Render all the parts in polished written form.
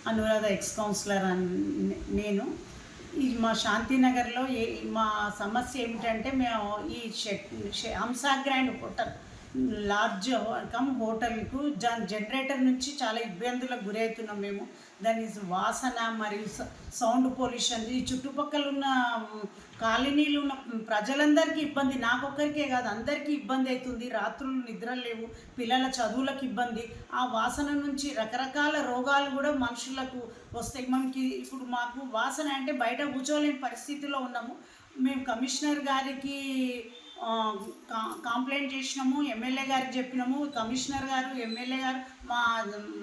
Anuradha ex councillor నేను ఈ మా శాంతినగర్లో మా సమస్య ఏమిటంటే మేము ఈ హంసా గ్రాండ్ హోటల్ లాడ్జ్ హోటల్కు జనరేటర్ నుంచి చాలా ఇబ్బందులకు గురవుతున్నాం మేము. దాని వాసన మరియు సౌండ్ పొల్యూషన్ ఈ చుట్టుపక్కల ఉన్న కాలనీలు ఉన్న ప్రజలందరికీ ఇబ్బంది, నాకొక్కరికే కాదు అందరికీ ఇబ్బంది అవుతుంది. రాత్రులు నిద్ర లేవు, పిల్లల చదువులకు ఇబ్బంది. ఆ వాసన నుంచి రకరకాల రోగాలు కూడా మనుషులకు వస్తాయి. ఇప్పుడు మాకు వాసన అంటే బయట కూర్చోలేని పరిస్థితిలో ఉన్నాము. మేము కమిషనర్ గారికి కంప్లైంట్ చేసినాము, ఎమ్మెల్యే గారికి చెప్పినాము. కమిషనర్ గారు ఎమ్మెల్యే గారు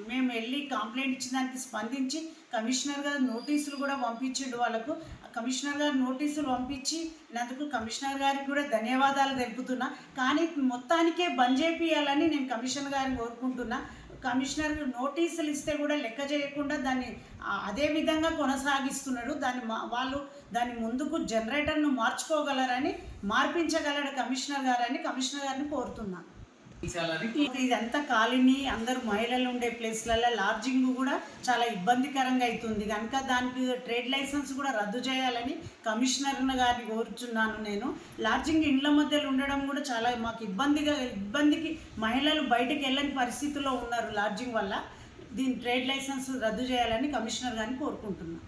మేము వెళ్ళి కంప్లైంట్ ఇచ్చిన దానికి స్పందించి కమిషనర్ గారు నోటీసులు కూడా పంపించిండు వాళ్ళకు. కమిషనర్ గారు నోటీసులు పంపించినందుకు కమిషనర్ గారికి కూడా ధన్యవాదాలు తెలుపుతున్నా. కానీ మొత్తానికే బంద్ చేపియాలని నేను కమిషనర్ గారిని కోరుకుంటున్నా. కమిషనర్ నోటీసులు ఇస్తే కూడా లెక్క చేయకుండా దాన్ని అదే విధంగా కొనసాగిస్తున్నాడు. వాళ్ళు దాని ముందుకు జనరేటర్ను మార్చుకోగలరని, మార్పించగలడు కమిషనర్ గారిని కోరుతున్నాను. ఇదంతా కాలనీ అందరూ మహిళలు ఉండే ప్లేస్లలో లాడ్జింగ్ కూడా చాలా ఇబ్బందికరంగా అవుతుంది కనుక దానికి ట్రేడ్ లైసెన్స్ కూడా రద్దు చేయాలని కమిషనర్ గారిని కోరుచున్నాను నేను. లాడ్జింగ్ ఇండ్ల మధ్యలో ఉండడం కూడా చాలా మాకు ఇబ్బందికి మహిళలు బయటకు వెళ్ళని పరిస్థితిలో ఉన్నారు లాడ్జింగ్ వల్ల. దీని ట్రేడ్ లైసెన్స్ రద్దు చేయాలని కమిషనర్ గారిని కోరుకుంటున్నాను.